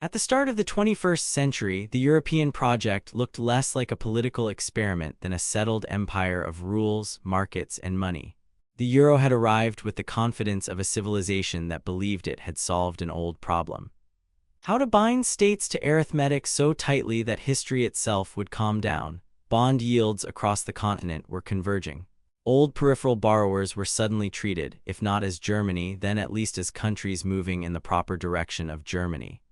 At the start of the 21st century, the European project looked less like a political experiment than a settled empire of rules, markets, and money. The euro had arrived with the confidence of a civilization that believed it had solved an old problem. How to bind states to arithmetic so tightly that history itself would calm down. Bond yields across the continent were converging. Old peripheral borrowers were suddenly treated, if not as Germany, then at least as countries moving in the proper direction of Germany.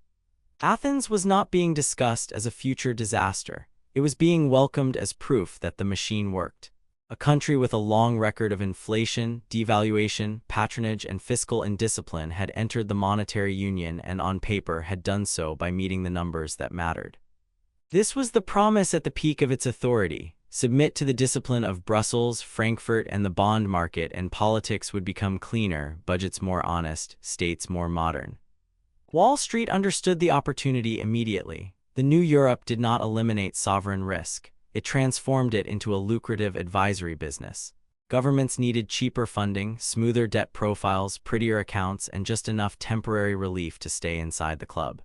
Athens was not being discussed as a future disaster. It was being welcomed as proof that the machine worked. A country with a long record of inflation, devaluation, patronage, and fiscal indiscipline had entered the monetary union and on paper had done so by meeting the numbers that mattered. This was the promise at the peak of its authority. Submit to the discipline of Brussels, Frankfurt, and the bond market, and politics would become cleaner, budgets more honest, states more modern. Wall Street understood the opportunity immediately. The new Europe did not eliminate sovereign risk. It transformed it into a lucrative advisory business. Governments needed cheaper funding, smoother debt profiles, prettier accounts, and just enough temporary relief to stay inside the club.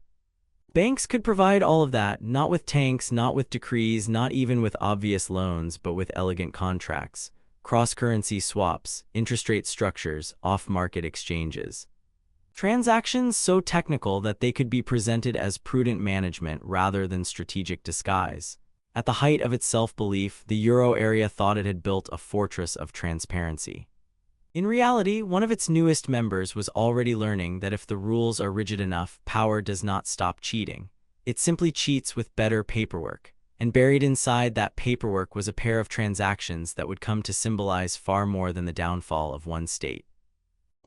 Banks could provide all of that, not with tanks, not with decrees, not even with obvious loans, but with elegant contracts, cross-currency swaps, interest rate structures, off-market exchanges. Transactions so technical that they could be presented as prudent management rather than strategic disguise. At the height of its self-belief, the euro area thought it had built a fortress of transparency. In reality, one of its newest members was already learning that if the rules are rigid enough, power does not stop cheating. It simply cheats with better paperwork. And buried inside that paperwork was a pair of transactions that would come to symbolize far more than the downfall of one state.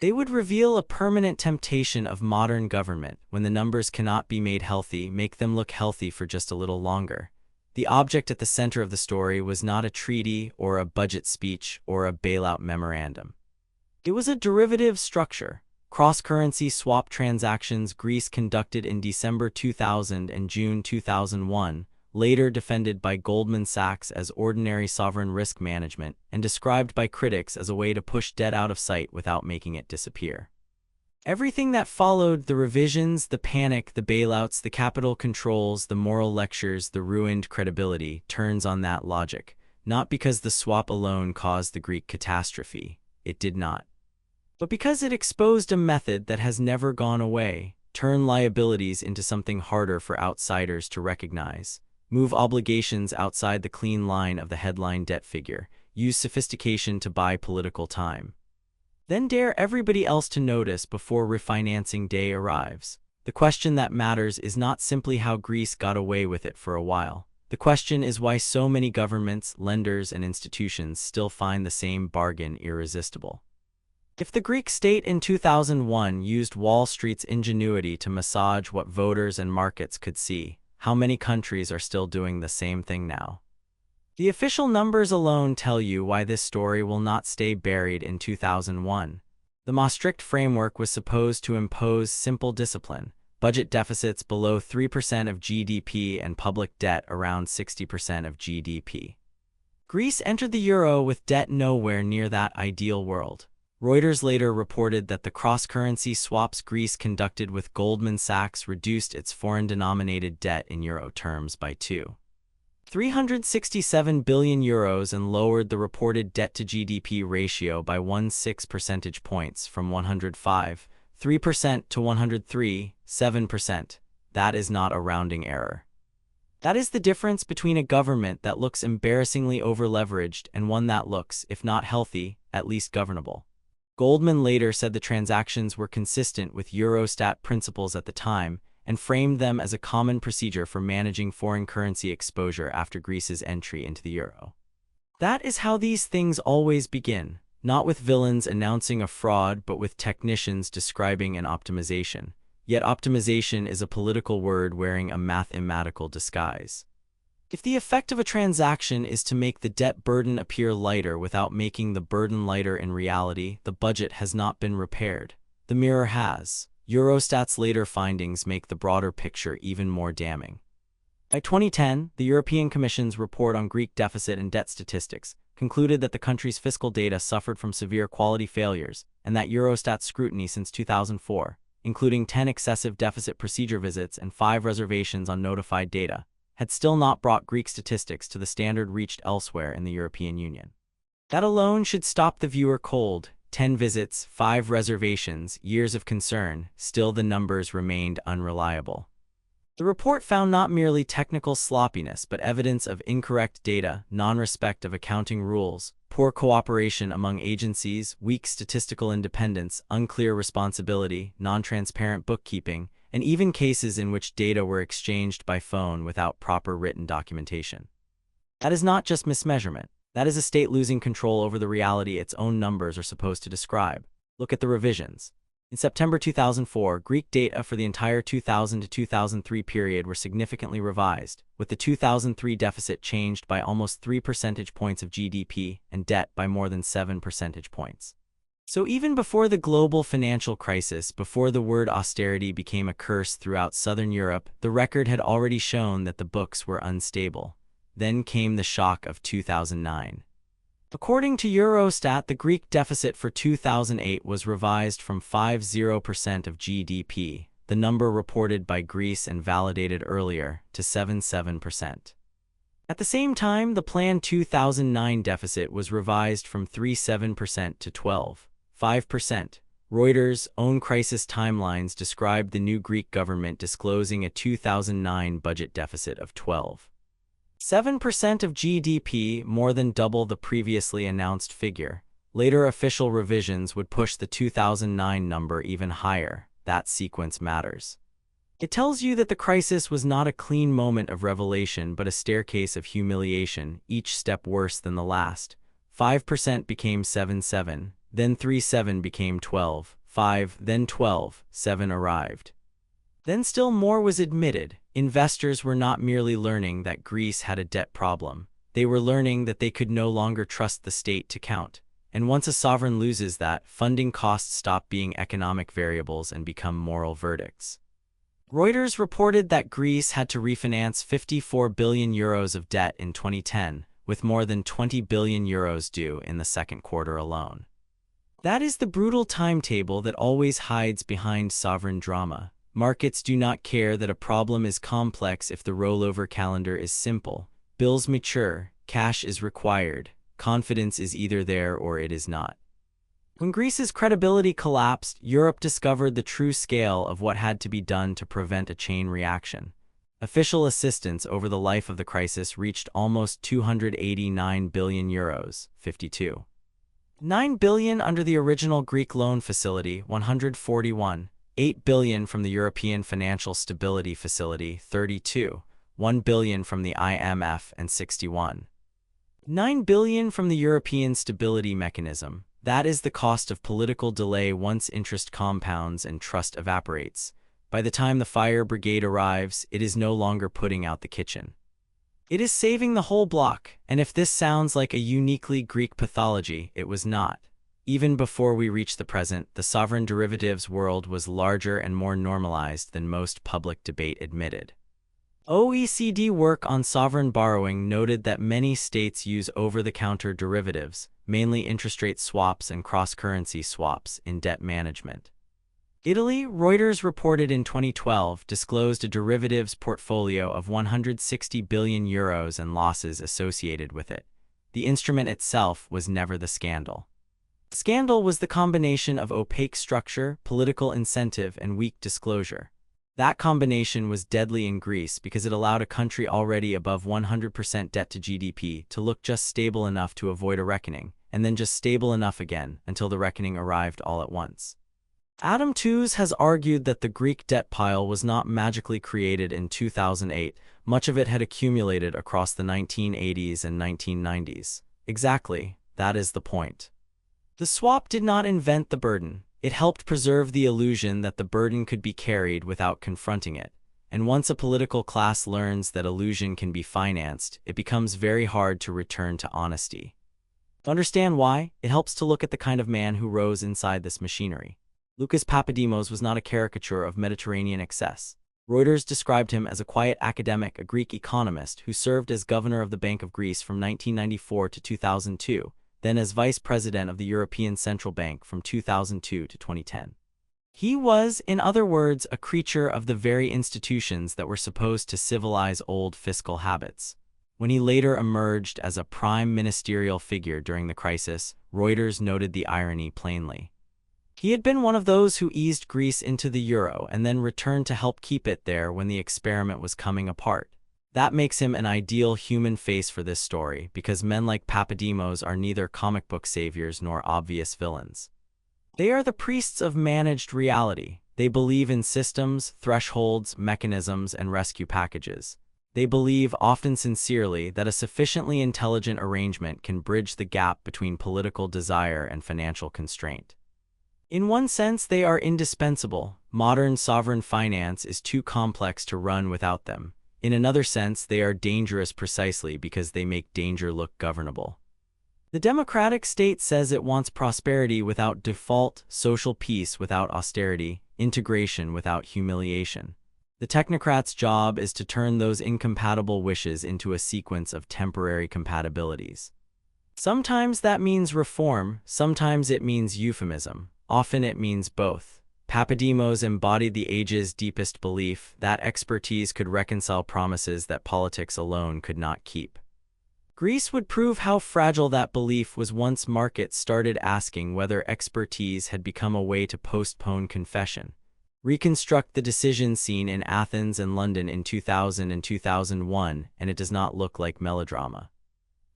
They would reveal a permanent temptation of modern government. When the numbers cannot be made healthy, make them look healthy for just a little longer. The object at the center of the story was not a treaty or a budget speech or a bailout memorandum. It was a derivative structure. Cross-currency swap transactions Greece conducted in December 2000 and June 2001, later defended by Goldman Sachs as ordinary sovereign risk management and described by critics as a way to push debt out of sight without making it disappear. Everything that followed, the revisions, the panic, the bailouts, the capital controls, the moral lectures, the ruined credibility, turns on that logic. Not because the swap alone caused the Greek catastrophe. It did not. But because it exposed a method that has never gone away, turn liabilities into something harder for outsiders to recognize, move obligations outside the clean line of the headline debt figure, use sophistication to buy political time. Then dare everybody else to notice before refinancing day arrives. The question that matters is not simply how Greece got away with it for a while. The question is why so many governments, lenders, and institutions still find the same bargain irresistible. If the Greek state in 2001 used Wall Street's ingenuity to massage what voters and markets could see, how many countries are still doing the same thing now? The official numbers alone tell you why this story will not stay buried in 2001. The Maastricht framework was supposed to impose simple discipline, budget deficits below 3% of GDP and public debt around 60% of GDP. Greece entered the euro with debt nowhere near that ideal world. Reuters later reported that the cross-currency swaps Greece conducted with Goldman Sachs reduced its foreign-denominated debt in euro terms by 367 billion euros and lowered the reported debt-to-GDP ratio by 16 percentage points from 105.3% to 103.7%. That is not a rounding error. That is the difference between a government that looks embarrassingly over-leveraged and one that looks, if not healthy, at least governable. Goldman later said the transactions were consistent with Eurostat principles at the time and framed them as a common procedure for managing foreign currency exposure after Greece's entry into the euro. That is how these things always begin, not with villains announcing a fraud but with technicians describing an optimization. Yet optimization is a political word wearing a mathematical disguise. If the effect of a transaction is to make the debt burden appear lighter without making the burden lighter in reality, the budget has not been repaired. The mirror has. Eurostat's later findings make the broader picture even more damning. By 2010, the European Commission's report on Greek deficit and debt statistics concluded that the country's fiscal data suffered from severe quality failures and that Eurostat's scrutiny since 2004, including 10 excessive deficit procedure visits and 5 reservations on notified data, had still not brought Greek statistics to the standard reached elsewhere in the European Union. That alone should stop the viewer cold. 10 visits, 5 reservations, years of concern, still the numbers remained unreliable. The report found not merely technical sloppiness but evidence of incorrect data, non-respect of accounting rules, poor cooperation among agencies, weak statistical independence, unclear responsibility, non-transparent bookkeeping, and even cases in which data were exchanged by phone without proper written documentation. That is not just mismeasurement. That is a state losing control over the reality its own numbers are supposed to describe. Look at the revisions. In September 2004, Greek data for the entire 2000 to 2003 period were significantly revised, with the 2003 deficit changed by almost 3 percentage points of GDP and debt by more than 7 percentage points. So even before the global financial crisis, before the word austerity became a curse throughout Southern Europe, the record had already shown that the books were unstable. Then came the shock of 2009. According to Eurostat, the Greek deficit for 2008 was revised from 50% of GDP, the number reported by Greece and validated earlier, to 77%. At the same time, the planned 2009 deficit was revised from 37% to 12.5%. Reuters' own crisis timelines described the new Greek government disclosing a 2009 budget deficit of 12.7% of GDP, more than double the previously announced figure. Later official revisions would push the 2009 number even higher. That sequence matters. It tells you that the crisis was not a clean moment of revelation but a staircase of humiliation, each step worse than the last. 5% became 7.7, then 3.7 became 12.5, then 12.7 arrived. Then still more was admitted. Investors were not merely learning that Greece had a debt problem. They were learning that they could no longer trust the state to count. And once a sovereign loses that, funding costs stop being economic variables and become moral verdicts. Reuters reported that Greece had to refinance 54 billion euros of debt in 2010, with more than 20 billion euros due in the second quarter alone. That is the brutal timetable that always hides behind sovereign drama. Markets do not care that a problem is complex if the rollover calendar is simple. Bills mature, cash is required, confidence is either there or it is not. When Greece's credibility collapsed, Europe discovered the true scale of what had to be done to prevent a chain reaction. Official assistance over the life of the crisis reached almost 289 billion euros, 52.9 billion under the original Greek loan facility, 141.8 billion from the European Financial Stability Facility, 32.1 billion from the IMF, and 61.9 billion from the European Stability Mechanism. That is the cost of political delay once interest compounds and trust evaporates. By the time the fire brigade arrives, it is no longer putting out the kitchen. It is saving the whole block, and if this sounds like a uniquely Greek pathology, it was not. Even before we reach the present, the sovereign derivatives world was larger and more normalized than most public debate admitted. OECD work on sovereign borrowing noted that many states use over-the-counter derivatives, mainly interest rate swaps and cross-currency swaps, in debt management. Italy, Reuters reported in 2012, disclosed a derivatives portfolio of 160 billion euros and losses associated with it. The instrument itself was never the scandal. The scandal was the combination of opaque structure, political incentive, and weak disclosure. That combination was deadly in Greece because it allowed a country already above 100% debt to GDP to look just stable enough to avoid a reckoning, and then just stable enough again until the reckoning arrived all at once. Adam Tooze has argued that the Greek debt pile was not magically created in 2008. Much of it had accumulated across the 1980s and 1990s. Exactly, that is the point. The swap did not invent the burden. It helped preserve the illusion that the burden could be carried without confronting it. And once a political class learns that illusion can be financed, it becomes very hard to return to honesty. To understand why, it helps to look at the kind of man who rose inside this machinery. Lucas Papadimos was not a caricature of Mediterranean excess. Reuters described him as a quiet academic, a Greek economist who served as governor of the Bank of Greece from 1994 to 2002, then as vice president of the European Central Bank from 2002 to 2010. He was, in other words, a creature of the very institutions that were supposed to civilize old fiscal habits. When he later emerged as a prime ministerial figure during the crisis, Reuters noted the irony plainly. He had been one of those who eased Greece into the euro and then returned to help keep it there when the experiment was coming apart. That makes him an ideal human face for this story, because men like Papademos are neither comic book saviors nor obvious villains. They are the priests of managed reality. They believe in systems, thresholds, mechanisms, and rescue packages. They believe, often sincerely, that a sufficiently intelligent arrangement can bridge the gap between political desire and financial constraint. In one sense, they are indispensable. Modern sovereign finance is too complex to run without them. In another sense, they are dangerous precisely because they make danger look governable. The democratic state says it wants prosperity without default, social peace without austerity, integration without humiliation. The technocrat's job is to turn those incompatible wishes into a sequence of temporary compatibilities. Sometimes that means reform, sometimes it means euphemism, often it means both. Papademos embodied the age's deepest belief that expertise could reconcile promises that politics alone could not keep. Greece would prove how fragile that belief was once markets started asking whether expertise had become a way to postpone confession. Reconstruct the decision scene in Athens and London in 2000 and 2001, and it does not look like melodrama.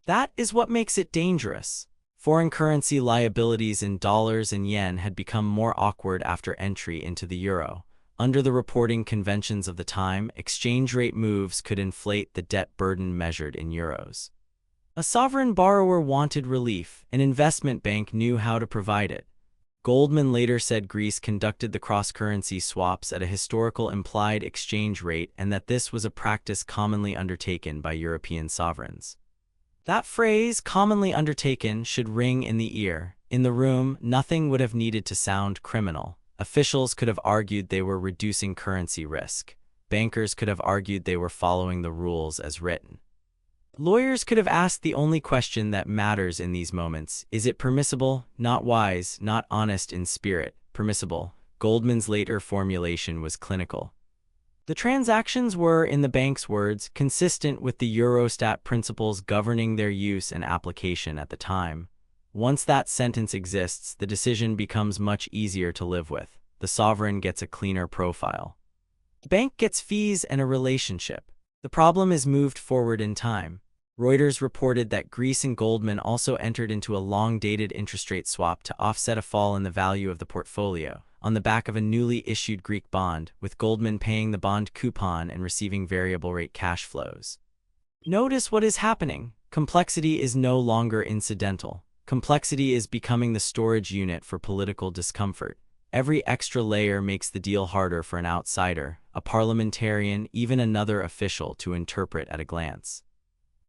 That is what makes it dangerous. Foreign currency liabilities in dollars and yen had become more awkward after entry into the euro. Under the reporting conventions of the time, exchange rate moves could inflate the debt burden measured in euros. A sovereign borrower wanted relief. An investment bank knew how to provide it. Goldman later said Greece conducted the cross-currency swaps at a historical implied exchange rate and that this was a practice commonly undertaken by European sovereigns. That phrase, commonly undertaken, should ring in the ear. In the room, nothing would have needed to sound criminal. Officials could have argued they were reducing currency risk. Bankers could have argued they were following the rules as written. Lawyers could have asked the only question that matters in these moments: is it permissible? Not wise, not honest in spirit, permissible. Goldman's later formulation was clinical. The transactions were, in the bank's words, consistent with the Eurostat principles governing their use and application at the time. Once that sentence exists, the decision becomes much easier to live with. The sovereign gets a cleaner profile. The bank gets fees and a relationship. The problem is moved forward in time. Reuters reported that Greece and Goldman also entered into a long-dated interest rate swap to offset a fall in the value of the portfolio, on the back of a newly issued Greek bond, with Goldman paying the bond coupon and receiving variable rate cash flows. Notice what is happening. Complexity is no longer incidental. Complexity is becoming the storage unit for political discomfort. Every extra layer makes the deal harder for an outsider, a parliamentarian, even another official to interpret at a glance.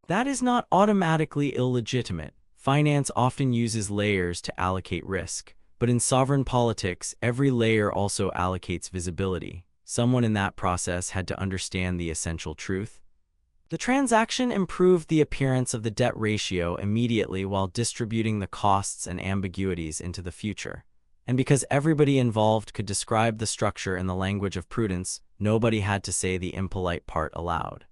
That is not automatically illegitimate. Finance often uses layers to allocate risk. But in sovereign politics, every layer also allocates visibility. Someone in that process had to understand the essential truth. The transaction improved the appearance of the debt ratio immediately while distributing the costs and ambiguities into the future. And because everybody involved could describe the structure in the language of prudence, nobody had to say the impolite part aloud.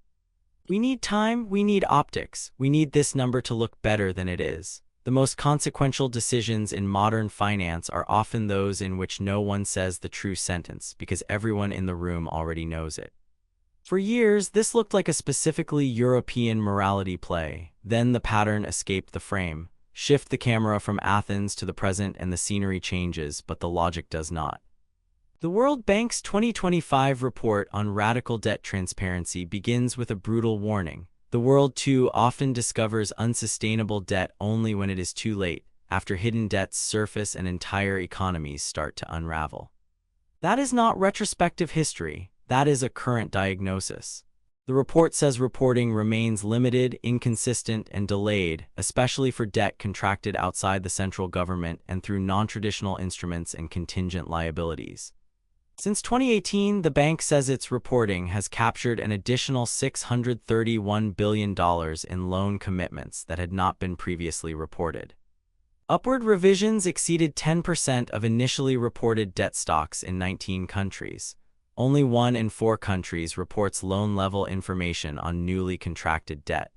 We need time, we need optics, we need this number to look better than it is. The most consequential decisions in modern finance are often those in which no one says the true sentence because everyone in the room already knows it. For years, this looked like a specifically European morality play. Then the pattern escaped the frame. Shift the camera from Athens to the present and the scenery changes, but the logic does not. The World Bank's 2025 report on radical debt transparency begins with a brutal warning. The world, too, often discovers unsustainable debt only when it is too late, after hidden debts surface and entire economies start to unravel. That is not retrospective history, that is a current diagnosis. The report says reporting remains limited, inconsistent, and delayed, especially for debt contracted outside the central government and through non-traditional instruments and contingent liabilities. Since 2018, the bank says its reporting has captured an additional $631 billion in loan commitments that had not been previously reported. Upward revisions exceeded 10% of initially reported debt stocks in 19 countries. Only 1 in 4 countries reports loan-level information on newly contracted debt.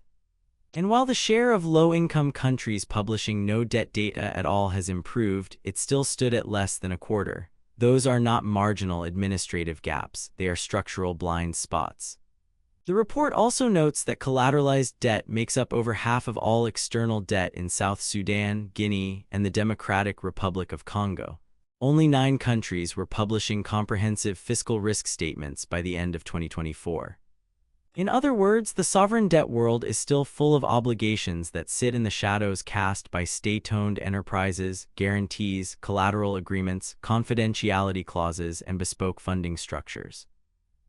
And while the share of low-income countries publishing no debt data at all has improved, it still stood at less than a quarter. Those are not marginal administrative gaps, they are structural blind spots. The report also notes that collateralized debt makes up over half of all external debt in South Sudan, Guinea, and the Democratic Republic of Congo. Only 9 countries were publishing comprehensive fiscal risk statements by the end of 2024. In other words, the sovereign debt world is still full of obligations that sit in the shadows cast by state-owned enterprises, guarantees, collateral agreements, confidentiality clauses, and bespoke funding structures.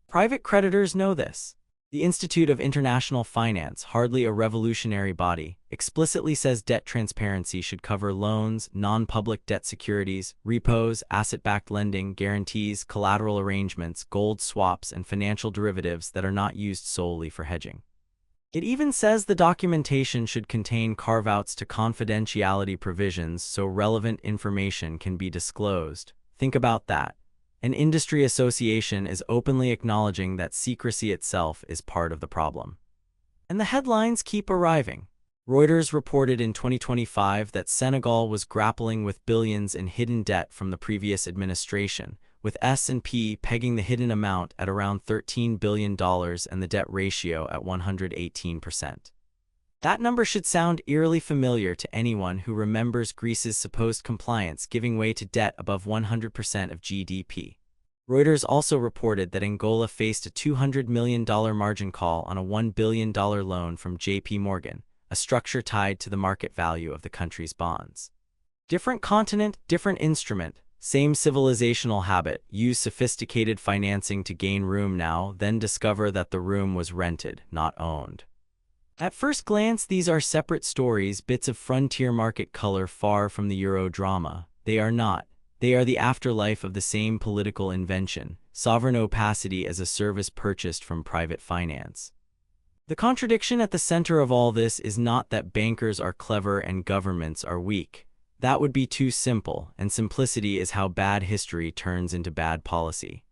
Private creditors know this. The Institute of International Finance, hardly a revolutionary body, explicitly says debt transparency should cover loans, non-public debt securities, repos, asset-backed lending, guarantees, collateral arrangements, gold swaps, and financial derivatives that are not used solely for hedging. It even says the documentation should contain carve-outs to confidentiality provisions so relevant information can be disclosed. Think about that. An industry association is openly acknowledging that secrecy itself is part of the problem. And the headlines keep arriving. Reuters reported in 2025 that Senegal was grappling with billions in hidden debt from the previous administration, with S&P pegging the hidden amount at around $13 billion and the debt ratio at 118%. That number should sound eerily familiar to anyone who remembers Greece's supposed compliance giving way to debt above 100% of GDP. Reuters also reported that Angola faced a $200 million margin call on a $1 billion loan from JP Morgan, a structure tied to the market value of the country's bonds. Different continent, different instrument, same civilizational habit, use sophisticated financing to gain room now, then discover that the room was rented, not owned. At first glance, these are separate stories, bits of frontier market color far from the Euro drama. They are not. They are the afterlife of the same political invention, sovereign opacity as a service purchased from private finance. The contradiction at the center of all this is not that bankers are clever and governments are weak. That would be too simple, and simplicity is how bad history turns into bad policy.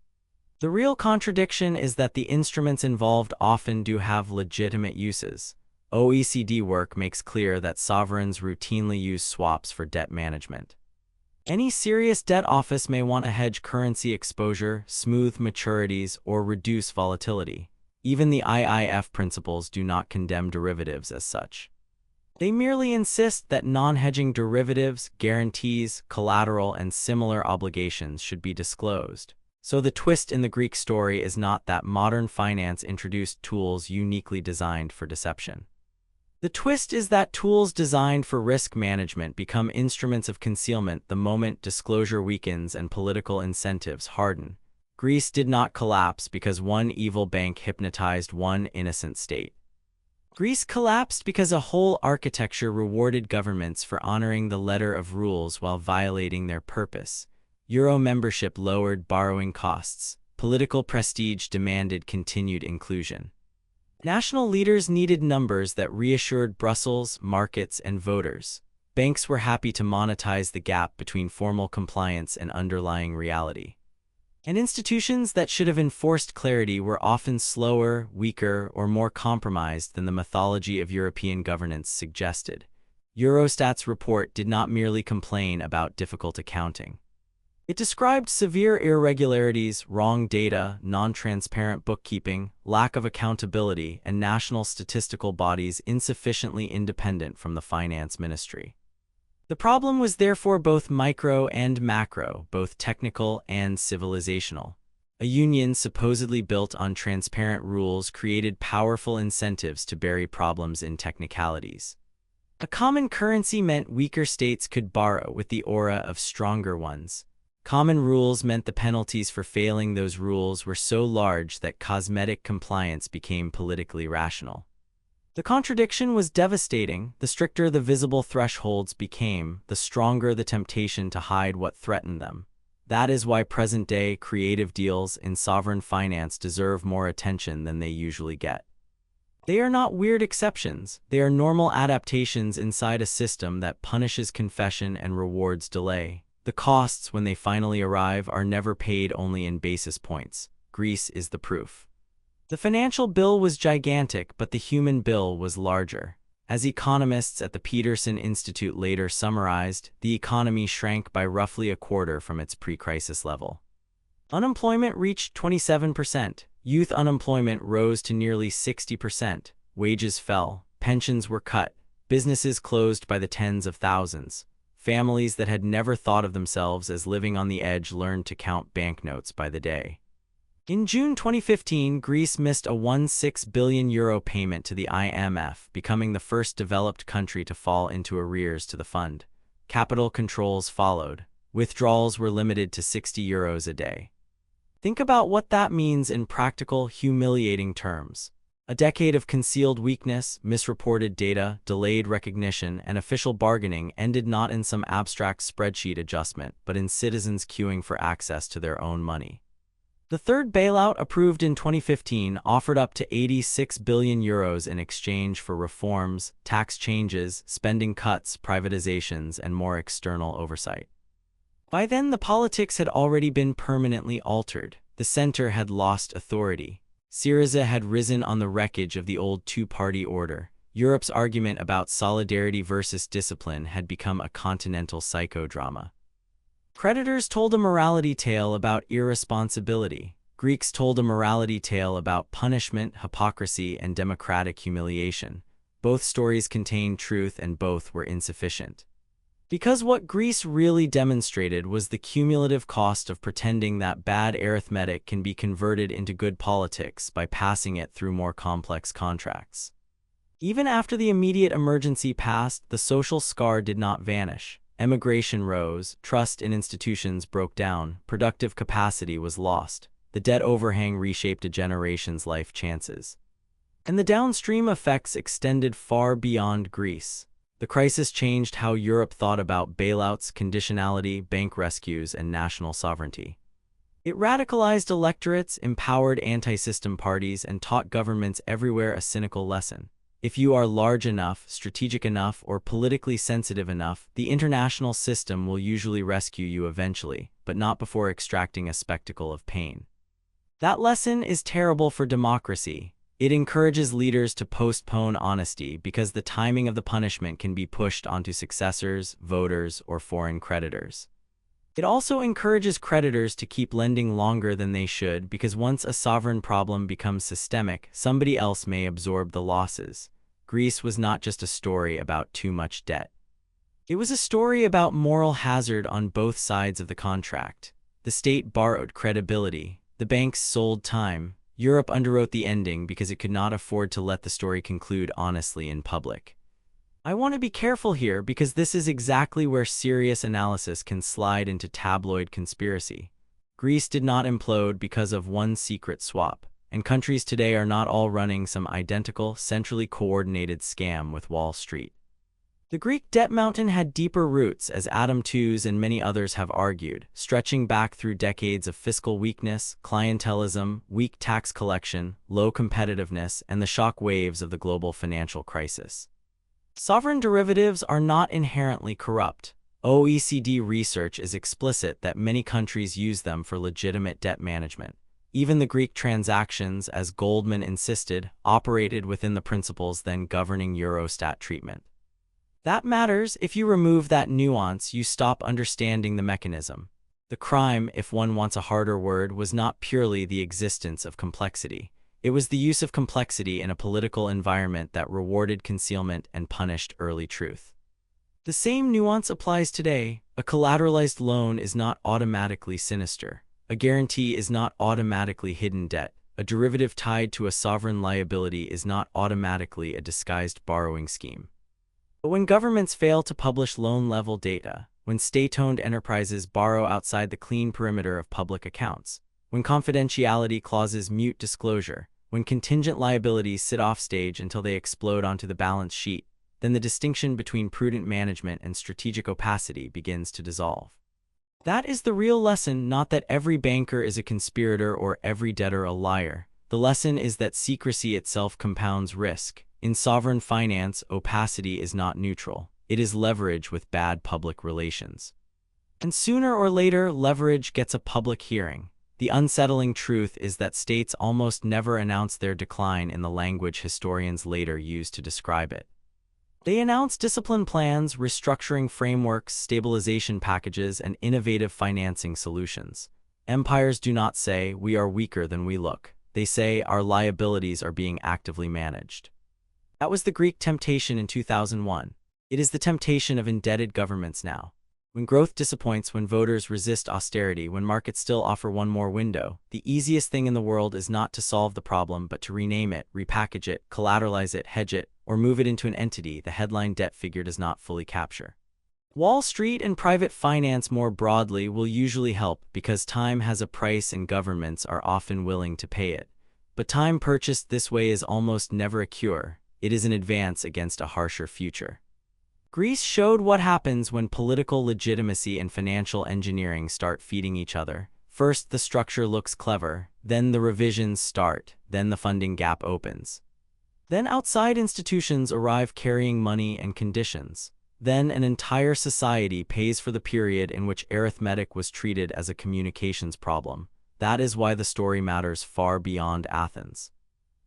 The real contradiction is that the instruments involved often do have legitimate uses. OECD work makes clear that sovereigns routinely use swaps for debt management. Any serious debt office may want to hedge currency exposure, smooth maturities, or reduce volatility. Even the IIF principles do not condemn derivatives as such. They merely insist that non-hedging derivatives, guarantees, collateral, and similar obligations should be disclosed. So the twist in the Greek story is not that modern finance introduced tools uniquely designed for deception. The twist is that tools designed for risk management become instruments of concealment the moment disclosure weakens and political incentives harden. Greece did not collapse because one evil bank hypnotized one innocent state. Greece collapsed because a whole architecture rewarded governments for honoring the letter of rules while violating their purpose. Euro membership lowered borrowing costs. Political prestige demanded continued inclusion. National leaders needed numbers that reassured Brussels, markets, and voters. Banks were happy to monetize the gap between formal compliance and underlying reality. And institutions that should have enforced clarity were often slower, weaker, or more compromised than the mythology of European governance suggested. Eurostat's report did not merely complain about difficult accounting. It described severe irregularities, wrong data, non-transparent bookkeeping, lack of accountability, and national statistical bodies insufficiently independent from the finance ministry. The problem was therefore both micro and macro, both technical and civilizational. A union supposedly built on transparent rules created powerful incentives to bury problems in technicalities. A common currency meant weaker states could borrow with the aura of stronger ones. Common rules meant the penalties for failing those rules were so large that cosmetic compliance became politically rational. The contradiction was devastating. The stricter the visible thresholds became, the stronger the temptation to hide what threatened them. That is why present-day creative deals in sovereign finance deserve more attention than they usually get. They are not weird exceptions, they are normal adaptations inside a system that punishes confession and rewards delay. The costs, when they finally arrive, are never paid, only in basis points. Greece is the proof. The financial bill was gigantic, but the human bill was larger. As economists at the Peterson Institute later summarized, the economy shrank by roughly a quarter from its pre-crisis level. Unemployment reached 27%. Youth unemployment rose to nearly 60%. Wages fell. Pensions were cut. Businesses closed by the tens of thousands. Families that had never thought of themselves as living on the edge learned to count banknotes by the day. In June 2015, Greece missed a €16 billion payment to the IMF, becoming the first developed country to fall into arrears to the fund. Capital controls followed. Withdrawals were limited to €60 a day. Think about what that means in practical, humiliating terms. A decade of concealed weakness, misreported data, delayed recognition, and official bargaining ended not in some abstract spreadsheet adjustment, but in citizens queuing for access to their own money. The third bailout, approved in 2015, offered up to €86 billion in exchange for reforms, tax changes, spending cuts, privatizations, and more external oversight. By then, the politics had already been permanently altered. The center had lost authority. Syriza had risen on the wreckage of the old two-party order. Europe's argument about solidarity versus discipline had become a continental psychodrama. Creditors told a morality tale about irresponsibility. Greeks told a morality tale about punishment, hypocrisy, and democratic humiliation. Both stories contained truth, and both were insufficient. Because what Greece really demonstrated was the cumulative cost of pretending that bad arithmetic can be converted into good politics by passing it through more complex contracts. Even after the immediate emergency passed, the social scar did not vanish. Emigration rose, trust in institutions broke down, productive capacity was lost. The debt overhang reshaped a generation's life chances. And the downstream effects extended far beyond Greece. The crisis changed how Europe thought about bailouts, conditionality, bank rescues, and national sovereignty. It radicalized electorates, empowered anti-system parties, and taught governments everywhere a cynical lesson. If you are large enough, strategic enough, or politically sensitive enough, the international system will usually rescue you eventually, but not before extracting a spectacle of pain. That lesson is terrible for democracy. It encourages leaders to postpone honesty because the timing of the punishment can be pushed onto successors, voters, or foreign creditors. It also encourages creditors to keep lending longer than they should because once a sovereign problem becomes systemic, somebody else may absorb the losses. Greece was not just a story about too much debt. It was a story about moral hazard on both sides of the contract. The state borrowed credibility. The banks sold time. Europe underwrote the ending because it could not afford to let the story conclude honestly in public. I want to be careful here because this is exactly where serious analysis can slide into tabloid conspiracy. Greece did not implode because of one secret swap, and countries today are not all running some identical, centrally coordinated scam with Wall Street. The Greek debt mountain had deeper roots, as Adam Tooze and many others have argued, stretching back through decades of fiscal weakness, clientelism, weak tax collection, low competitiveness, and the shock waves of the global financial crisis. Sovereign derivatives are not inherently corrupt. OECD research is explicit that many countries use them for legitimate debt management. Even the Greek transactions, as Goldman insisted, operated within the principles then governing Eurostat treatment. That matters. If you remove that nuance, you stop understanding the mechanism. The crime, if one wants a harder word, was not purely the existence of complexity. It was the use of complexity in a political environment that rewarded concealment and punished early truth. The same nuance applies today. A collateralized loan is not automatically sinister. A guarantee is not automatically hidden debt. A derivative tied to a sovereign liability is not automatically a disguised borrowing scheme. But when governments fail to publish loan-level data, when state-owned enterprises borrow outside the clean perimeter of public accounts, when confidentiality clauses mute disclosure, when contingent liabilities sit offstage until they explode onto the balance sheet, then the distinction between prudent management and strategic opacity begins to dissolve. That is the real lesson, not that every banker is a conspirator or every debtor a liar. The lesson is that secrecy itself compounds risk. In sovereign finance, opacity is not neutral. It is leverage with bad public relations. And sooner or later, leverage gets a public hearing. The unsettling truth is that states almost never announce their decline in the language historians later use to describe it. They announce discipline plans, restructuring frameworks, stabilization packages, and innovative financing solutions. Empires do not say, "We are weaker than we look." They say, "Our liabilities are being actively managed." That was the Greek temptation in 2001. It is the temptation of indebted governments now. When growth disappoints, when voters resist austerity, when markets still offer one more window, the easiest thing in the world is not to solve the problem but to rename it, repackage it, collateralize it, hedge it, or move it into an entity the headline debt figure does not fully capture. Wall Street and private finance more broadly will usually help because time has a price and governments are often willing to pay it. But time purchased this way is almost never a cure. It is an advance against a harsher future. Greece showed what happens when political legitimacy and financial engineering start feeding each other. First, the structure looks clever, then the revisions start, then the funding gap opens. Then outside institutions arrive carrying money and conditions. Then an entire society pays for the period in which arithmetic was treated as a communications problem. That is why the story matters far beyond Athens.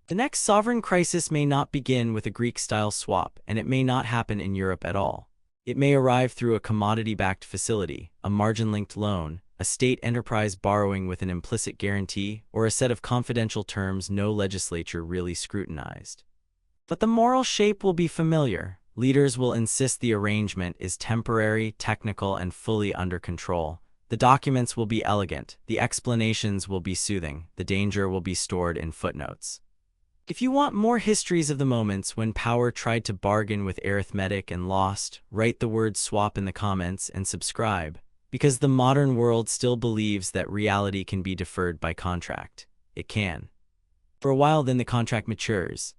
The next sovereign crisis may not begin with a Greek-style swap, and it may not happen in Europe at all. It may arrive through a commodity-backed facility, a margin-linked loan, a state enterprise borrowing with an implicit guarantee, or a set of confidential terms no legislature really scrutinized. But the moral shape will be familiar. Leaders will insist the arrangement is temporary, technical, and fully under control. The documents will be elegant, the explanations will be soothing, the danger will be stored in footnotes. If you want more histories of the moments when power tried to bargain with arithmetic and lost, write the word swap in the comments and subscribe, because the modern world still believes that reality can be deferred by contract. It can. For a while, then the contract matures.